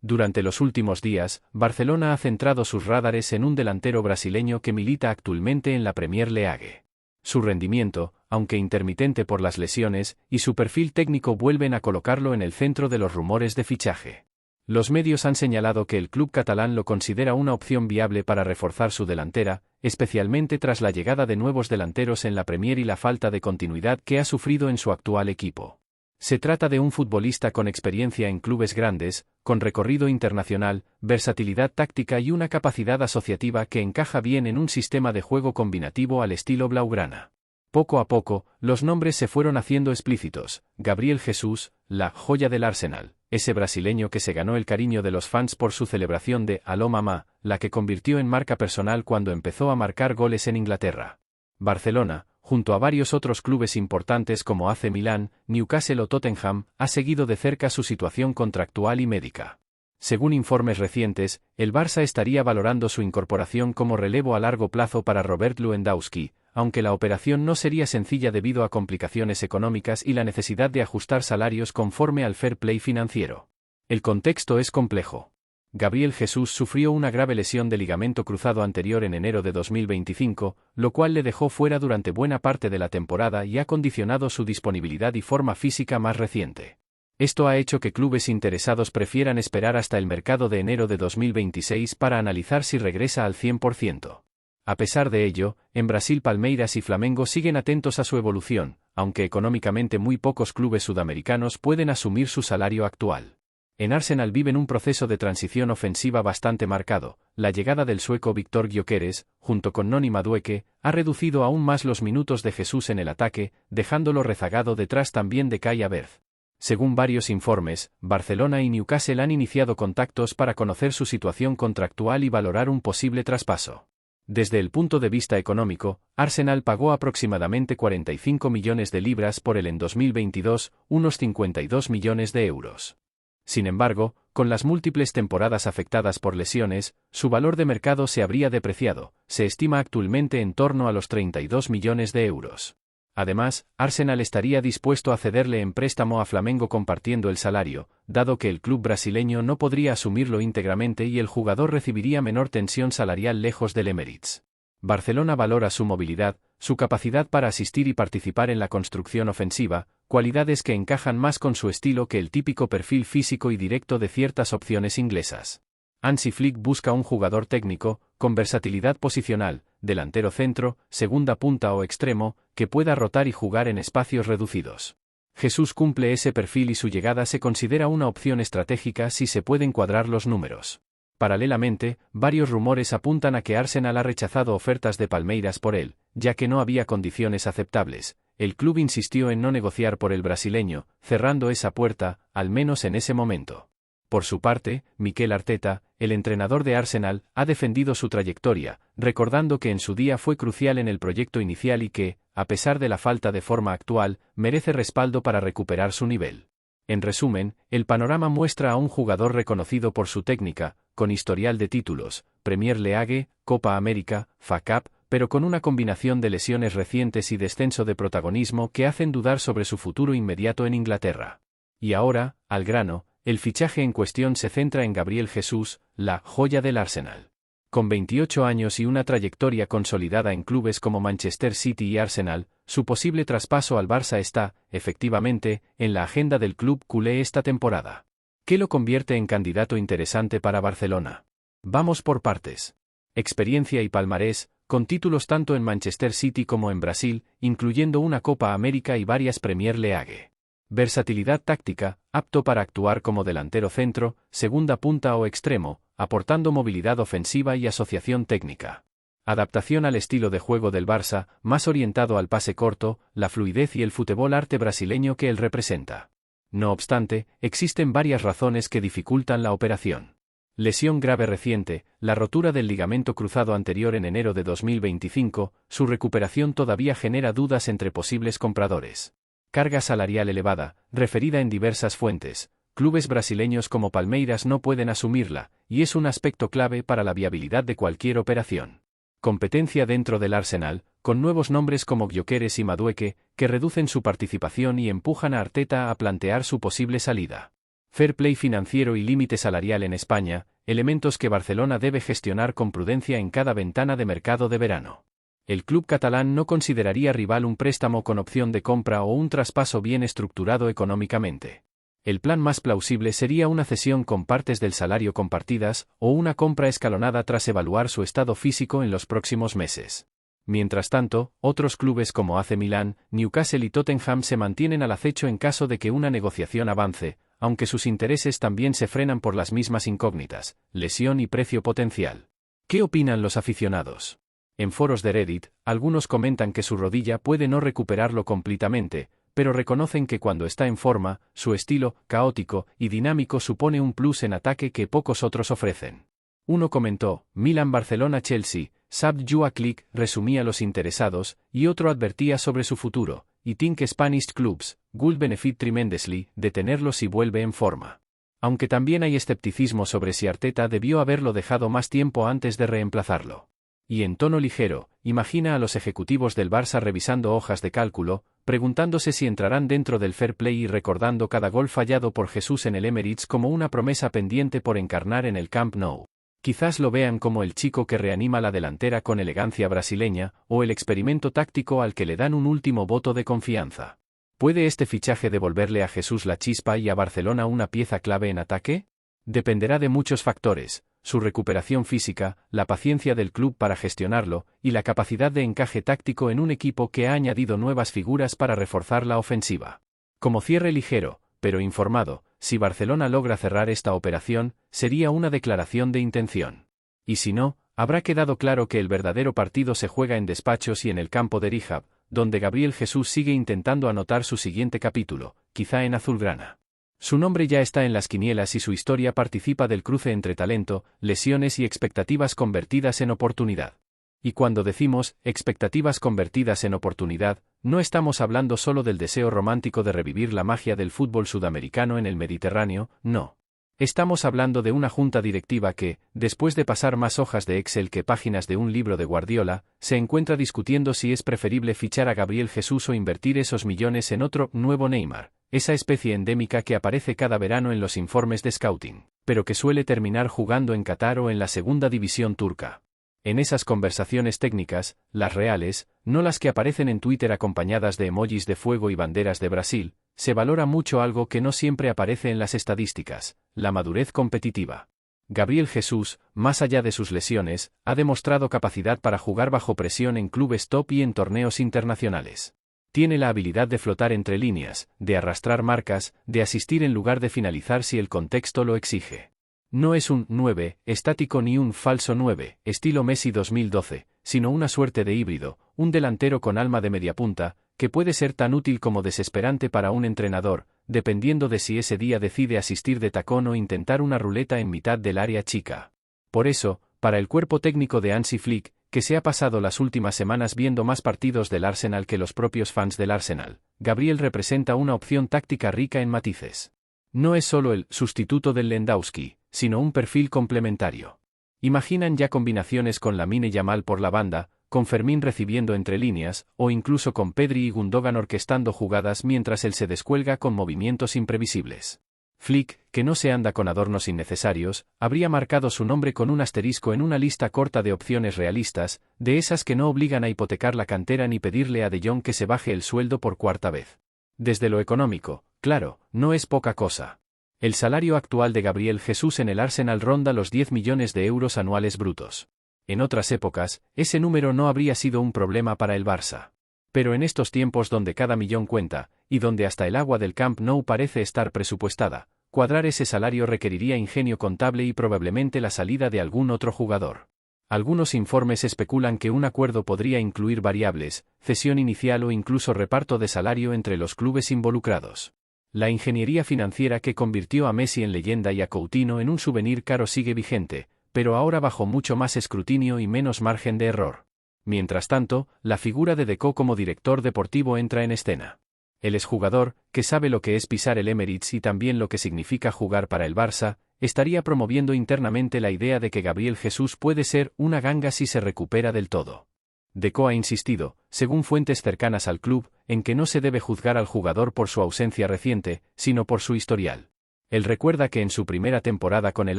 Durante los últimos días, Barcelona ha centrado sus radares en un delantero brasileño que milita actualmente en la Premier League. Su rendimiento, aunque intermitente por las lesiones, y su perfil técnico vuelven a colocarlo en el centro de los rumores de fichaje. Los medios han señalado que el club catalán lo considera una opción viable para reforzar su delantera, especialmente tras la llegada de nuevos delanteros en la Premier y la falta de continuidad que ha sufrido en su actual equipo. Se trata de un futbolista con experiencia en clubes grandes, con recorrido internacional, versatilidad táctica y una capacidad asociativa que encaja bien en un sistema de juego combinativo al estilo blaugrana. Poco a poco, los nombres se fueron haciendo explícitos. Gabriel Jesús, la joya del Arsenal, ese brasileño que se ganó el cariño de los fans por su celebración de "Aló mamá", la que convirtió en marca personal cuando empezó a marcar goles en Inglaterra. Barcelona, junto a varios otros clubes importantes como AC Milán, Newcastle o Tottenham, ha seguido de cerca su situación contractual y médica. Según informes recientes, el Barça estaría valorando su incorporación como relevo a largo plazo para Robert Lewandowski, aunque la operación no sería sencilla debido a complicaciones económicas y la necesidad de ajustar salarios conforme al fair play financiero. El contexto es complejo. Gabriel Jesús sufrió una grave lesión de ligamento cruzado anterior en enero de 2025, lo cual le dejó fuera durante buena parte de la temporada y ha condicionado su disponibilidad y forma física más reciente. Esto ha hecho que clubes interesados prefieran esperar hasta el mercado de enero de 2026 para analizar si regresa al 100%. A pesar de ello, en Brasil Palmeiras y Flamengo siguen atentos a su evolución, aunque económicamente muy pocos clubes sudamericanos pueden asumir su salario actual. En Arsenal viven un proceso de transición ofensiva bastante marcado. La llegada del sueco Viktor Gyökeres, junto con Noni Madueke, ha reducido aún más los minutos de Jesús en el ataque, dejándolo rezagado detrás también de Kai Havertz. Según varios informes, Barcelona y Newcastle han iniciado contactos para conocer su situación contractual y valorar un posible traspaso. Desde el punto de vista económico, Arsenal pagó aproximadamente 45 millones de libras por él en 2022, unos 52 millones de euros. Sin embargo, con las múltiples temporadas afectadas por lesiones, su valor de mercado se habría depreciado, se estima actualmente en torno a los 32 millones de euros. Además, Arsenal estaría dispuesto a cederle en préstamo a Flamengo compartiendo el salario, dado que el club brasileño no podría asumirlo íntegramente y el jugador recibiría menor tensión salarial lejos del Emirates. Barcelona valora su movilidad, su capacidad para asistir y participar en la construcción ofensiva, cualidades que encajan más con su estilo que el típico perfil físico y directo de ciertas opciones inglesas. Hansi Flick busca un jugador técnico, con versatilidad posicional, delantero centro, segunda punta o extremo, que pueda rotar y jugar en espacios reducidos. Jesús cumple ese perfil y su llegada se considera una opción estratégica si se pueden cuadrar los números. Paralelamente, varios rumores apuntan a que Arsenal ha rechazado ofertas de Palmeiras por él, ya que no había condiciones aceptables. El club insistió en no negociar por el brasileño, cerrando esa puerta, al menos en ese momento. Por su parte, Mikel Arteta, el entrenador de Arsenal, ha defendido su trayectoria, recordando que en su día fue crucial en el proyecto inicial y que, a pesar de la falta de forma actual, merece respaldo para recuperar su nivel. En resumen, el panorama muestra a un jugador reconocido por su técnica, con historial de títulos, Premier League, Copa América, FA Cup, pero con una combinación de lesiones recientes y descenso de protagonismo que hacen dudar sobre su futuro inmediato en Inglaterra. Y ahora, al grano, el fichaje en cuestión se centra en Gabriel Jesús, la joya del Arsenal. Con 28 años y una trayectoria consolidada en clubes como Manchester City y Arsenal, su posible traspaso al Barça está, efectivamente, en la agenda del club culé esta temporada. ¿Qué lo convierte en candidato interesante para Barcelona? Vamos por partes. Experiencia y palmarés, con títulos tanto en Manchester City como en Brasil, incluyendo una Copa América y varias Premier League. Versatilidad táctica, apto para actuar como delantero centro, segunda punta o extremo, aportando movilidad ofensiva y asociación técnica. Adaptación al estilo de juego del Barça, más orientado al pase corto, la fluidez y el fútbol arte brasileño que él representa. No obstante, existen varias razones que dificultan la operación. Lesión grave reciente, la rotura del ligamento cruzado anterior en enero de 2025, su recuperación todavía genera dudas entre posibles compradores. Carga salarial elevada, referida en diversas fuentes. Clubes brasileños como Palmeiras no pueden asumirla, y es un aspecto clave para la viabilidad de cualquier operación. Competencia dentro del Arsenal, con nuevos nombres como Gyökeres y Madueke, que reducen su participación y empujan a Arteta a plantear su posible salida. Fair play financiero y límite salarial en España, elementos que Barcelona debe gestionar con prudencia en cada ventana de mercado de verano. El club catalán no consideraría rival un préstamo con opción de compra o un traspaso bien estructurado económicamente. El plan más plausible sería una cesión con partes del salario compartidas o una compra escalonada tras evaluar su estado físico en los próximos meses. Mientras tanto, otros clubes como AC Milán, Newcastle y Tottenham se mantienen al acecho en caso de que una negociación avance, aunque sus intereses también se frenan por las mismas incógnitas, lesión y precio potencial. ¿Qué opinan los aficionados? En foros de Reddit, algunos comentan que su rodilla puede no recuperarlo completamente, pero reconocen que cuando está en forma, su estilo, caótico y dinámico supone un plus en ataque que pocos otros ofrecen. Uno comentó, Milan-Barcelona-Chelsea, Sub Jua Click resumía los interesados, y otro advertía sobre su futuro, y think Spanish clubs, would benefit tremendously, de tenerlo si vuelve en forma. Aunque también hay escepticismo sobre si Arteta debió haberlo dejado más tiempo antes de reemplazarlo. Y en tono ligero, imagina a los ejecutivos del Barça revisando hojas de cálculo, preguntándose si entrarán dentro del fair play y recordando cada gol fallado por Jesús en el Emirates como una promesa pendiente por encarnar en el Camp Nou. Quizás lo vean como el chico que reanima la delantera con elegancia brasileña, o el experimento táctico al que le dan un último voto de confianza. ¿Puede este fichaje devolverle a Jesús la chispa y a Barcelona una pieza clave en ataque? Dependerá de muchos factores, su recuperación física, la paciencia del club para gestionarlo, y la capacidad de encaje táctico en un equipo que ha añadido nuevas figuras para reforzar la ofensiva. Como cierre ligero, pero informado, si Barcelona logra cerrar esta operación, sería una declaración de intención. Y si no, habrá quedado claro que el verdadero partido se juega en despachos y en el campo de Rehab, donde Gabriel Jesús sigue intentando anotar su siguiente capítulo, quizá en azulgrana. Su nombre ya está en las quinielas y su historia participa del cruce entre talento, lesiones y expectativas convertidas en oportunidad. Y cuando decimos expectativas convertidas en oportunidad, no estamos hablando solo del deseo romántico de revivir la magia del fútbol sudamericano en el Mediterráneo, no. Estamos hablando de una junta directiva que, después de pasar más hojas de Excel que páginas de un libro de Guardiola, se encuentra discutiendo si es preferible fichar a Gabriel Jesús o invertir esos millones en otro nuevo Neymar, esa especie endémica que aparece cada verano en los informes de scouting, pero que suele terminar jugando en Qatar o en la segunda división turca. En esas conversaciones técnicas, las reales, no las que aparecen en Twitter acompañadas de emojis de fuego y banderas de Brasil, se valora mucho algo que no siempre aparece en las estadísticas, la madurez competitiva. Gabriel Jesús, más allá de sus lesiones, ha demostrado capacidad para jugar bajo presión en clubes top y en torneos internacionales. Tiene la habilidad de flotar entre líneas, de arrastrar marcas, de asistir en lugar de finalizar si el contexto lo exige. No es un 9 estático ni un falso 9, estilo Messi 2012, sino una suerte de híbrido, un delantero con alma de mediapunta, que puede ser tan útil como desesperante para un entrenador, dependiendo de si ese día decide asistir de tacón o intentar una ruleta en mitad del área chica. Por eso, para el cuerpo técnico de Hansi Flick, que se ha pasado las últimas semanas viendo más partidos del Arsenal que los propios fans del Arsenal, Gabriel representa una opción táctica rica en matices. No es solo el sustituto del Lewandowski, sino un perfil complementario. Imaginan ya combinaciones con Lamine Yamal por la banda, con Fermín recibiendo entre líneas, o incluso con Pedri y Gundogan orquestando jugadas mientras él se descuelga con movimientos imprevisibles. Flick, que no se anda con adornos innecesarios, habría marcado su nombre con un asterisco en una lista corta de opciones realistas, de esas que no obligan a hipotecar la cantera ni pedirle a De Jong que se baje el sueldo por cuarta vez. Desde lo económico, claro, no es poca cosa. El salario actual de Gabriel Jesús en el Arsenal ronda los 10 millones de euros anuales brutos. En otras épocas, ese número no habría sido un problema para el Barça. Pero en estos tiempos donde cada millón cuenta, y donde hasta el agua del Camp Nou parece estar presupuestada, cuadrar ese salario requeriría ingenio contable y probablemente la salida de algún otro jugador. Algunos informes especulan que un acuerdo podría incluir variables, cesión inicial o incluso reparto de salario entre los clubes involucrados. La ingeniería financiera que convirtió a Messi en leyenda y a Coutinho en un souvenir caro sigue vigente, pero ahora bajo mucho más escrutinio y menos margen de error. Mientras tanto, la figura de Deco como director deportivo entra en escena. El exjugador, que sabe lo que es pisar el Emirates y también lo que significa jugar para el Barça, estaría promoviendo internamente la idea de que Gabriel Jesús puede ser una ganga si se recupera del todo. Deco ha insistido, según fuentes cercanas al club, en que no se debe juzgar al jugador por su ausencia reciente, sino por su historial. Él recuerda que en su primera temporada con el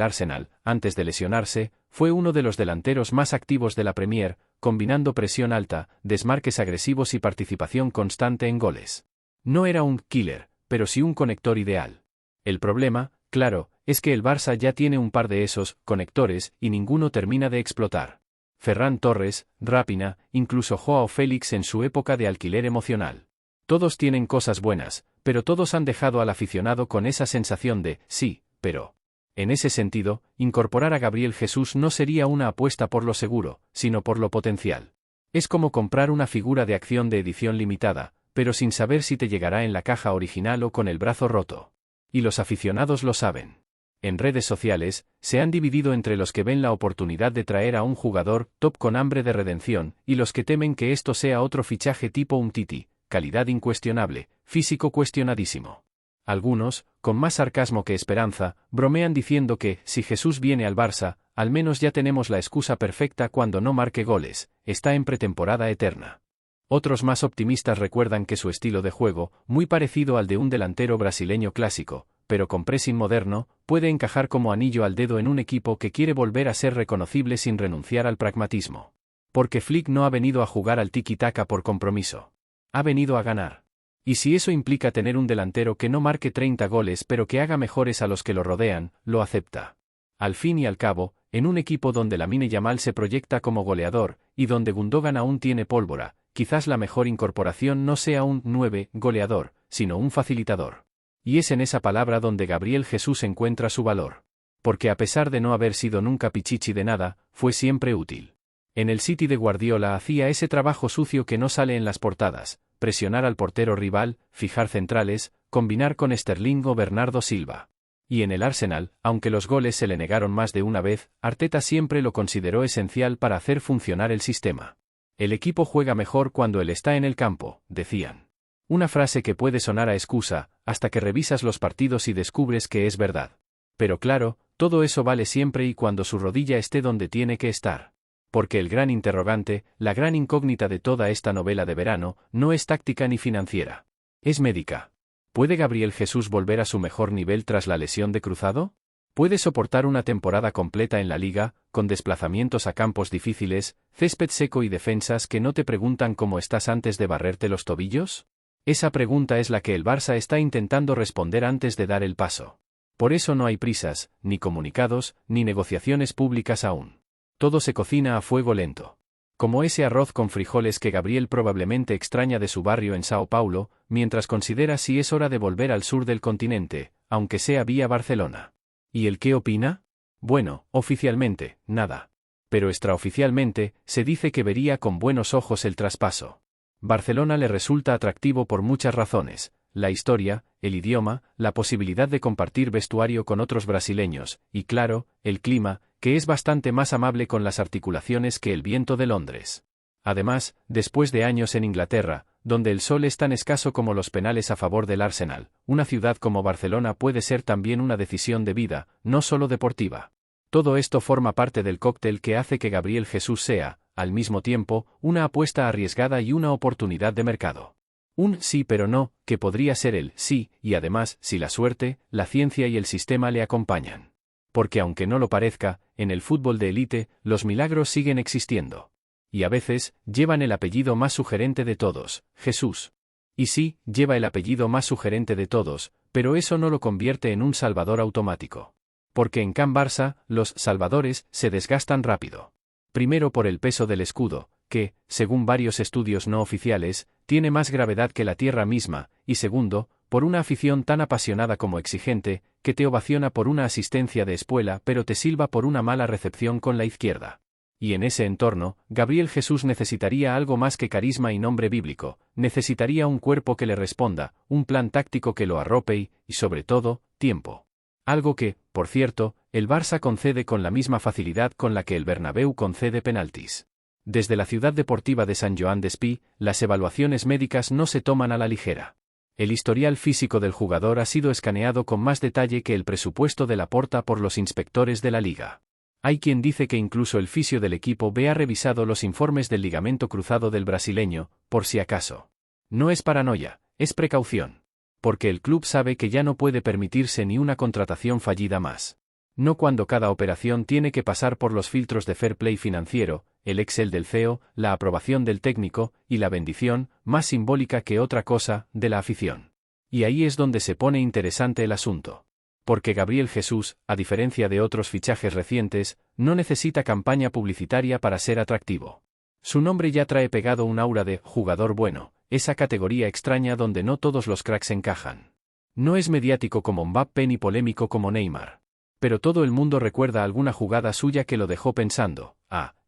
Arsenal, antes de lesionarse, fue uno de los delanteros más activos de la Premier, combinando presión alta, desmarques agresivos y participación constante en goles. No era un killer, pero sí un conector ideal. El problema, claro, es que el Barça ya tiene un par de esos conectores y ninguno termina de explotar. Ferran Torres, Raphinha, incluso Joao Félix en su época de alquiler emocional. Todos tienen cosas buenas, pero todos han dejado al aficionado con esa sensación de, sí, pero. En ese sentido, incorporar a Gabriel Jesús no sería una apuesta por lo seguro, sino por lo potencial. Es como comprar una figura de acción de edición limitada, pero sin saber si te llegará en la caja original o con el brazo roto. Y los aficionados lo saben. En redes sociales, se han dividido entre los que ven la oportunidad de traer a un jugador top con hambre de redención, y los que temen que esto sea otro fichaje tipo Umtiti, calidad incuestionable, físico cuestionadísimo. Algunos, con más sarcasmo que esperanza, bromean diciendo que, si Jesús viene al Barça, al menos ya tenemos la excusa perfecta cuando no marque goles, está en pretemporada eterna. Otros más optimistas recuerdan que su estilo de juego, muy parecido al de un delantero brasileño clásico, pero con pressing moderno, puede encajar como anillo al dedo en un equipo que quiere volver a ser reconocible sin renunciar al pragmatismo. Porque Flick no ha venido a jugar al tiki-taka por compromiso. Ha venido a ganar. Y si eso implica tener un delantero que no marque 30 goles pero que haga mejores a los que lo rodean, lo acepta. Al fin y al cabo, en un equipo donde Lamine Yamal se proyecta como goleador, y donde Gundogan aún tiene pólvora, quizás la mejor incorporación no sea un 9 goleador, sino un facilitador. Y es en esa palabra donde Gabriel Jesús encuentra su valor. Porque a pesar de no haber sido nunca pichichi de nada, fue siempre útil. En el City de Guardiola hacía ese trabajo sucio que no sale en las portadas, presionar al portero rival, fijar centrales, combinar con Sterling o Bernardo Silva. Y en el Arsenal, aunque los goles se le negaron más de una vez, Arteta siempre lo consideró esencial para hacer funcionar el sistema. El equipo juega mejor cuando él está en el campo, decían. Una frase que puede sonar a excusa, hasta que revisas los partidos y descubres que es verdad. Pero claro, todo eso vale siempre y cuando su rodilla esté donde tiene que estar. Porque el gran interrogante, la gran incógnita de toda esta novela de verano, no es táctica ni financiera. Es médica. ¿Puede Gabriel Jesús volver a su mejor nivel tras la lesión de cruzado? ¿Puede soportar una temporada completa en la liga, con desplazamientos a campos difíciles, césped seco y defensas que no te preguntan cómo estás antes de barrerte los tobillos? Esa pregunta es la que el Barça está intentando responder antes de dar el paso. Por eso no hay prisas, ni comunicados, ni negociaciones públicas aún. Todo se cocina a fuego lento. Como ese arroz con frijoles que Gabriel probablemente extraña de su barrio en Sao Paulo, mientras considera si es hora de volver al sur del continente, aunque sea vía Barcelona. ¿Y el qué opina? Bueno, oficialmente, nada. Pero extraoficialmente, se dice que vería con buenos ojos el traspaso. Barcelona le resulta atractivo por muchas razones: la historia, el idioma, la posibilidad de compartir vestuario con otros brasileños, y claro, el clima, que es bastante más amable con las articulaciones que el viento de Londres. Además, después de años en Inglaterra, donde el sol es tan escaso como los penales a favor del Arsenal, una ciudad como Barcelona puede ser también una decisión de vida, no solo deportiva. Todo esto forma parte del cóctel que hace que Gabriel Jesús sea, al mismo tiempo, una apuesta arriesgada y una oportunidad de mercado. Un sí pero no, que podría ser el sí, y además, si la suerte, la ciencia y el sistema le acompañan. Porque aunque no lo parezca, en el fútbol de élite, los milagros siguen existiendo. Y a veces, llevan el apellido más sugerente de todos, Jesús. Y sí, lleva el apellido más sugerente de todos, pero eso no lo convierte en un salvador automático. Porque en Can Barça, los salvadores se desgastan rápido. Primero por el peso del escudo, que, según varios estudios no oficiales, tiene más gravedad que la tierra misma, y segundo, por una afición tan apasionada como exigente, que te ovaciona por una asistencia de espuela pero te silba por una mala recepción con la izquierda. Y en ese entorno, Gabriel Jesús necesitaría algo más que carisma y nombre bíblico, necesitaría un cuerpo que le responda, un plan táctico que lo arrope y sobre todo, tiempo. Algo que, por cierto, el Barça concede con la misma facilidad con la que el Bernabéu concede penaltis. Desde la ciudad deportiva de Sant Joan Despí, las evaluaciones médicas no se toman a la ligera. El historial físico del jugador ha sido escaneado con más detalle que el presupuesto de Laporta por los inspectores de la liga. Hay quien dice que incluso el fisio del equipo B ha revisado los informes del ligamento cruzado del brasileño, por si acaso. No es paranoia, es precaución. Porque el club sabe que ya no puede permitirse ni una contratación fallida más. No cuando cada operación tiene que pasar por los filtros de fair play financiero, el Excel del CEO, la aprobación del técnico, y la bendición, más simbólica que otra cosa, de la afición. Y ahí es donde se pone interesante el asunto. Porque Gabriel Jesús, a diferencia de otros fichajes recientes, no necesita campaña publicitaria para ser atractivo. Su nombre ya trae pegado un aura de jugador bueno, esa categoría extraña donde no todos los cracks encajan. No es mediático como Mbappé ni polémico como Neymar. Pero todo el mundo recuerda alguna jugada suya que lo dejó pensando,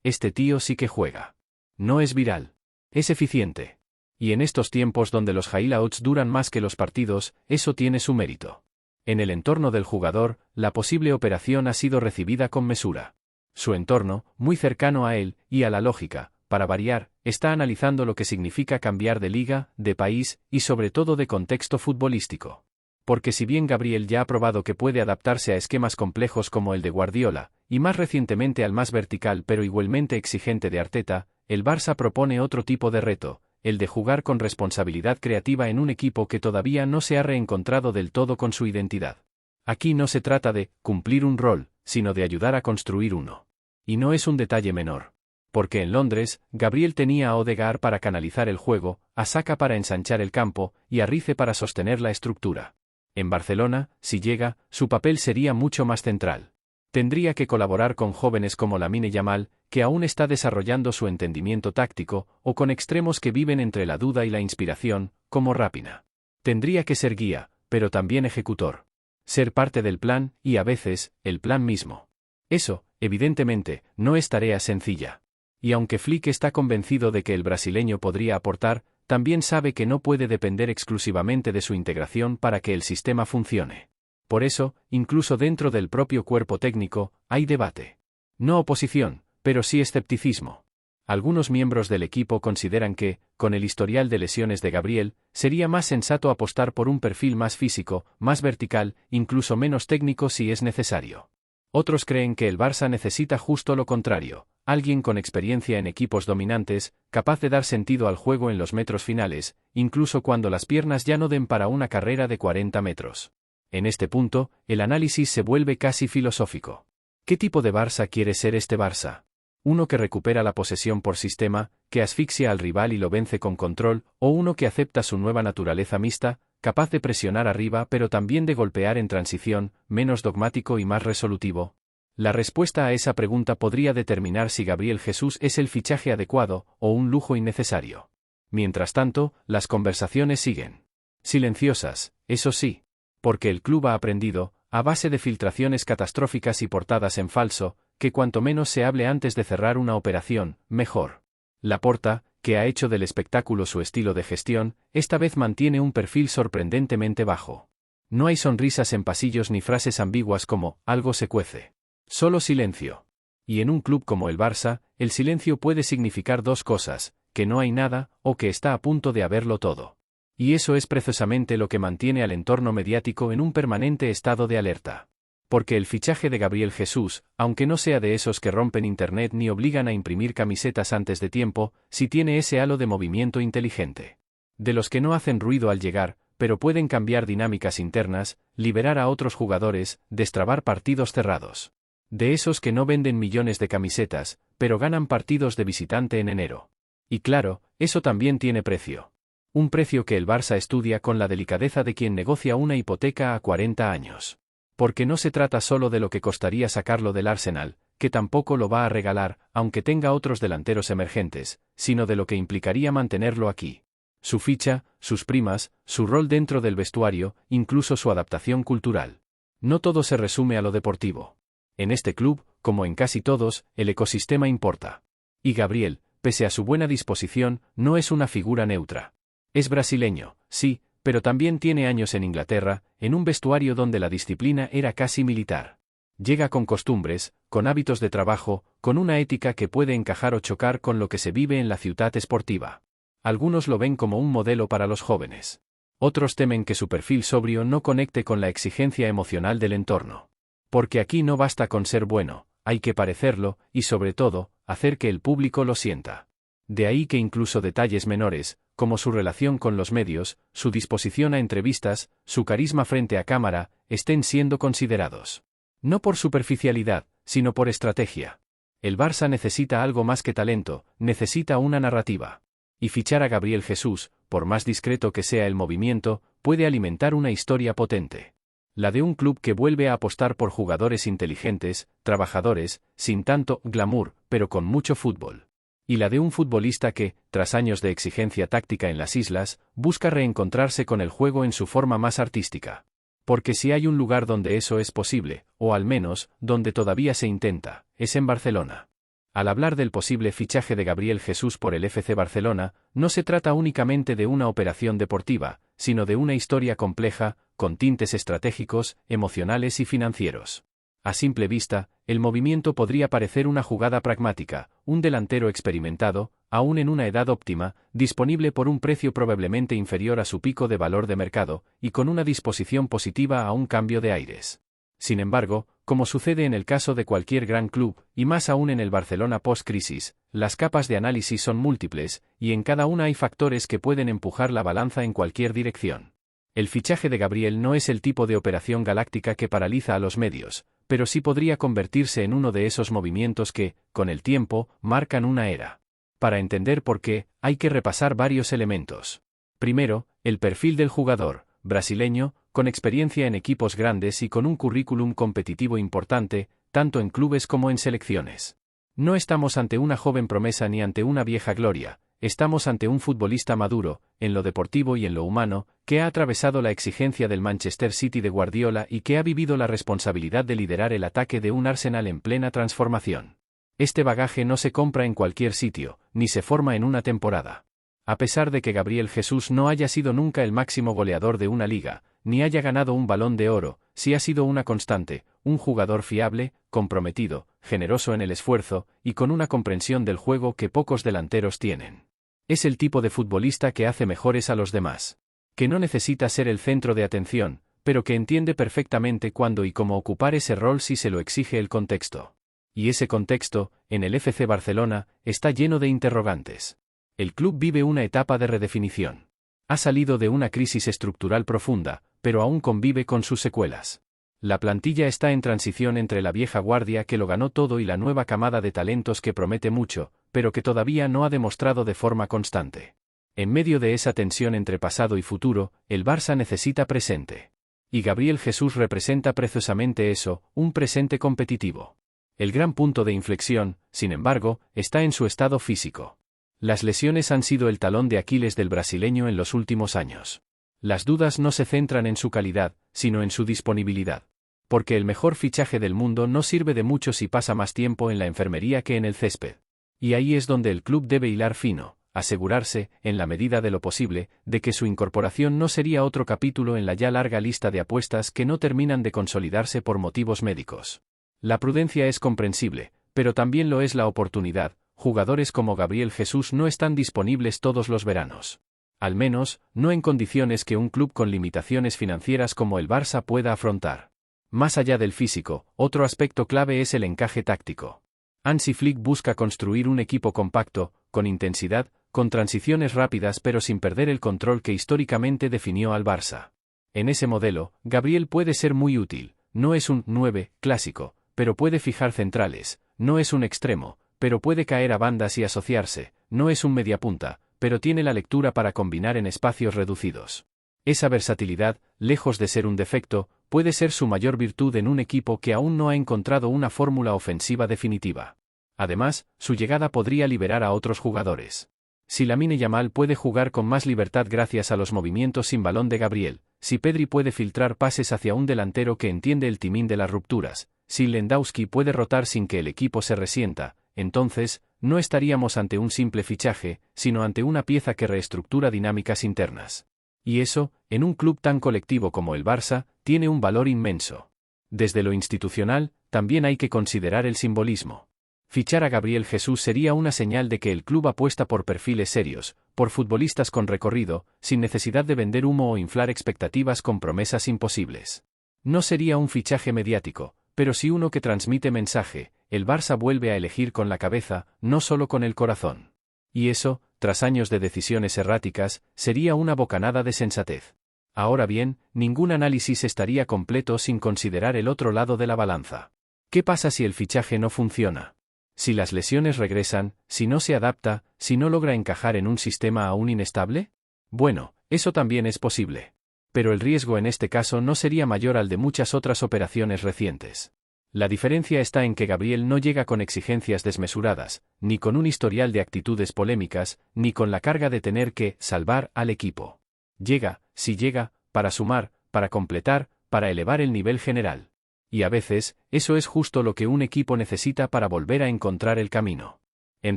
este tío sí que juega. No es viral. Es eficiente. Y en estos tiempos donde los highlights duran más que los partidos, eso tiene su mérito. En el entorno del jugador, la posible operación ha sido recibida con mesura. Su entorno, muy cercano a él, y a la lógica, para variar, está analizando lo que significa cambiar de liga, de país, y sobre todo de contexto futbolístico. Porque si bien Gabriel ya ha probado que puede adaptarse a esquemas complejos como el de Guardiola, y más recientemente al más vertical pero igualmente exigente de Arteta, el Barça propone otro tipo de reto, el de jugar con responsabilidad creativa en un equipo que todavía no se ha reencontrado del todo con su identidad. Aquí no se trata de cumplir un rol, sino de ayudar a construir uno. Y no es un detalle menor. Porque en Londres, Gabriel tenía a Odegaard para canalizar el juego, a Saka para ensanchar el campo, y a Rice para sostener la estructura. En Barcelona, si llega, su papel sería mucho más central. Tendría que colaborar con jóvenes como Lamine Yamal, que aún está desarrollando su entendimiento táctico, o con extremos que viven entre la duda y la inspiración, como Raphinha. Tendría que ser guía, pero también ejecutor. Ser parte del plan, y a veces, el plan mismo. Eso, evidentemente, no es tarea sencilla. Y aunque Flick está convencido de que el brasileño podría aportar, también sabe que no puede depender exclusivamente de su integración para que el sistema funcione. Por eso, incluso dentro del propio cuerpo técnico, hay debate. No oposición, pero sí escepticismo. Algunos miembros del equipo consideran que, con el historial de lesiones de Gabriel, sería más sensato apostar por un perfil más físico, más vertical, incluso menos técnico si es necesario. Otros creen que el Barça necesita justo lo contrario, alguien con experiencia en equipos dominantes, capaz de dar sentido al juego en los metros finales, incluso cuando las piernas ya no den para una carrera de 40 metros. En este punto, el análisis se vuelve casi filosófico. ¿Qué tipo de Barça quiere ser este Barça? ¿Uno que recupera la posesión por sistema, que asfixia al rival y lo vence con control, o uno que acepta su nueva naturaleza mixta, capaz de presionar arriba pero también de golpear en transición, menos dogmático y más resolutivo? La respuesta a esa pregunta podría determinar si Gabriel Jesús es el fichaje adecuado o un lujo innecesario. Mientras tanto, las conversaciones siguen. Silenciosas, eso sí. Porque el club ha aprendido, a base de filtraciones catastróficas y portadas en falso, que cuanto menos se hable antes de cerrar una operación, mejor. Laporta, que ha hecho del espectáculo su estilo de gestión, esta vez mantiene un perfil sorprendentemente bajo. No hay sonrisas en pasillos ni frases ambiguas como, algo se cuece. Solo silencio. Y en un club como el Barça, el silencio puede significar dos cosas, que no hay nada, o que está a punto de haberlo todo. Y eso es precisamente lo que mantiene al entorno mediático en un permanente estado de alerta. Porque el fichaje de Gabriel Jesús, aunque no sea de esos que rompen internet ni obligan a imprimir camisetas antes de tiempo, sí tiene ese halo de movimiento inteligente. De los que no hacen ruido al llegar, pero pueden cambiar dinámicas internas, liberar a otros jugadores, destrabar partidos cerrados. De esos que no venden millones de camisetas, pero ganan partidos de visitante en enero. Y claro, eso también tiene precio. Un precio que el Barça estudia con la delicadeza de quien negocia una hipoteca a 40 años. Porque no se trata solo de lo que costaría sacarlo del Arsenal, que tampoco lo va a regalar, aunque tenga otros delanteros emergentes, sino de lo que implicaría mantenerlo aquí. Su ficha, sus primas, su rol dentro del vestuario, incluso su adaptación cultural. No todo se resume a lo deportivo. En este club, como en casi todos, el ecosistema importa. Y Gabriel, pese a su buena disposición, no es una figura neutra. Es brasileño, sí, pero también tiene años en Inglaterra, en un vestuario donde la disciplina era casi militar. Llega con costumbres, con hábitos de trabajo, con una ética que puede encajar o chocar con lo que se vive en la ciudad esportiva. Algunos lo ven como un modelo para los jóvenes. Otros temen que su perfil sobrio no conecte con la exigencia emocional del entorno. Porque aquí no basta con ser bueno, hay que parecerlo, y sobre todo, hacer que el público lo sienta. De ahí que incluso detalles menores, como su relación con los medios, su disposición a entrevistas, su carisma frente a cámara, estén siendo considerados. No por superficialidad, sino por estrategia. El Barça necesita algo más que talento, necesita una narrativa. Y fichar a Gabriel Jesús, por más discreto que sea el movimiento, puede alimentar una historia potente. La de un club que vuelve a apostar por jugadores inteligentes, trabajadores, sin tanto glamour, pero con mucho fútbol. Y la de un futbolista que, tras años de exigencia táctica en las islas, busca reencontrarse con el juego en su forma más artística. Porque si hay un lugar donde eso es posible, o al menos, donde todavía se intenta, es en Barcelona. Al hablar del posible fichaje de Gabriel Jesús por el FC Barcelona, no se trata únicamente de una operación deportiva, sino de una historia compleja, con tintes estratégicos, emocionales y financieros. A simple vista, el movimiento podría parecer una jugada pragmática, un delantero experimentado, aún en una edad óptima, disponible por un precio probablemente inferior a su pico de valor de mercado, y con una disposición positiva a un cambio de aires. Sin embargo, como sucede en el caso de cualquier gran club, y más aún en el Barcelona post-crisis, las capas de análisis son múltiples, y en cada una hay factores que pueden empujar la balanza en cualquier dirección. El fichaje de Gabriel no es el tipo de operación galáctica que paraliza a los medios, pero sí podría convertirse en uno de esos movimientos que, con el tiempo, marcan una era. Para entender por qué, hay que repasar varios elementos. Primero, el perfil del jugador, brasileño, con experiencia en equipos grandes y con un currículum competitivo importante, tanto en clubes como en selecciones. No estamos ante una joven promesa ni ante una vieja gloria, estamos ante un futbolista maduro, en lo deportivo y en lo humano, que ha atravesado la exigencia del Manchester City de Guardiola y que ha vivido la responsabilidad de liderar el ataque de un Arsenal en plena transformación. Este bagaje no se compra en cualquier sitio, ni se forma en una temporada. A pesar de que Gabriel Jesús no haya sido nunca el máximo goleador de una liga, ni haya ganado un Balón de Oro, sí ha sido una constante, un jugador fiable, comprometido, generoso en el esfuerzo, y con una comprensión del juego que pocos delanteros tienen. Es el tipo de futbolista que hace mejores a los demás. Que no necesita ser el centro de atención, pero que entiende perfectamente cuándo y cómo ocupar ese rol si se lo exige el contexto. Y ese contexto, en el FC Barcelona, está lleno de interrogantes. El club vive una etapa de redefinición. Ha salido de una crisis estructural profunda, pero aún convive con sus secuelas. La plantilla está en transición entre la vieja guardia que lo ganó todo y la nueva camada de talentos que promete mucho, pero que todavía no ha demostrado de forma constante. En medio de esa tensión entre pasado y futuro, el Barça necesita presente. Y Gabriel Jesús representa precisamente eso, un presente competitivo. El gran punto de inflexión, sin embargo, está en su estado físico. Las lesiones han sido el talón de Aquiles del brasileño en los últimos años. Las dudas no se centran en su calidad, sino en su disponibilidad. Porque el mejor fichaje del mundo no sirve de mucho si pasa más tiempo en la enfermería que en el césped. Y ahí es donde el club debe hilar fino, asegurarse, en la medida de lo posible, de que su incorporación no sería otro capítulo en la ya larga lista de apuestas que no terminan de consolidarse por motivos médicos. La prudencia es comprensible, pero también lo es la oportunidad. Jugadores como Gabriel Jesús no están disponibles todos los veranos. Al menos, no en condiciones que un club con limitaciones financieras como el Barça pueda afrontar. Más allá del físico, otro aspecto clave es el encaje táctico. Hansi Flick busca construir un equipo compacto, con intensidad, con transiciones rápidas pero sin perder el control que históricamente definió al Barça. En ese modelo, Gabriel puede ser muy útil, no es un 9 clásico, pero puede fijar centrales, no es un extremo, pero puede caer a bandas y asociarse, no es un mediapunta, pero tiene la lectura para combinar en espacios reducidos. Esa versatilidad, lejos de ser un defecto, puede ser su mayor virtud en un equipo que aún no ha encontrado una fórmula ofensiva definitiva. Además, su llegada podría liberar a otros jugadores. Si Lamine Yamal puede jugar con más libertad gracias a los movimientos sin balón de Gabriel, si Pedri puede filtrar pases hacia un delantero que entiende el timín de las rupturas, si Lewandowski puede rotar sin que el equipo se resienta, entonces, no estaríamos ante un simple fichaje, sino ante una pieza que reestructura dinámicas internas. Y eso, en un club tan colectivo como el Barça, tiene un valor inmenso. Desde lo institucional, también hay que considerar el simbolismo. Fichar a Gabriel Jesús sería una señal de que el club apuesta por perfiles serios, por futbolistas con recorrido, sin necesidad de vender humo o inflar expectativas con promesas imposibles. No sería un fichaje mediático, pero sí uno que transmite mensaje. El Barça vuelve a elegir con la cabeza, no solo con el corazón. Y eso, tras años de decisiones erráticas, sería una bocanada de sensatez. Ahora bien, ningún análisis estaría completo sin considerar el otro lado de la balanza. ¿Qué pasa si el fichaje no funciona? Si las lesiones regresan, si no se adapta, si no logra encajar en un sistema aún inestable? Bueno, eso también es posible. Pero el riesgo en este caso no sería mayor al de muchas otras operaciones recientes. La diferencia está en que Gabriel no llega con exigencias desmesuradas, ni con un historial de actitudes polémicas, ni con la carga de tener que salvar al equipo. Llega, si llega, para sumar, para completar, para elevar el nivel general. Y a veces, eso es justo lo que un equipo necesita para volver a encontrar el camino. En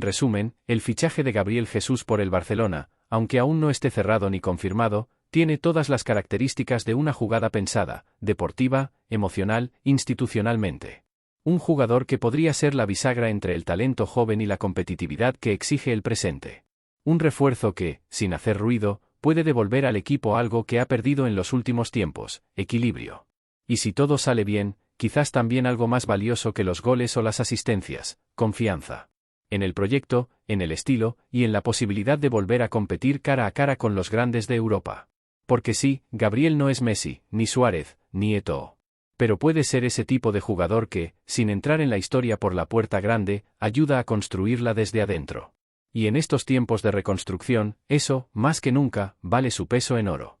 resumen, el fichaje de Gabriel Jesús por el Barcelona, aunque aún no esté cerrado ni confirmado, tiene todas las características de una jugada pensada, deportiva, emocional, institucionalmente. Un jugador que podría ser la bisagra entre el talento joven y la competitividad que exige el presente. Un refuerzo que, sin hacer ruido, puede devolver al equipo algo que ha perdido en los últimos tiempos, equilibrio. Y si todo sale bien, quizás también algo más valioso que los goles o las asistencias, confianza. En el proyecto, en el estilo, y en la posibilidad de volver a competir cara a cara con los grandes de Europa. Porque sí, Gabriel no es Messi, ni Suárez, ni Eto'o. Pero puede ser ese tipo de jugador que, sin entrar en la historia por la puerta grande, ayuda a construirla desde adentro. Y en estos tiempos de reconstrucción, eso, más que nunca, vale su peso en oro.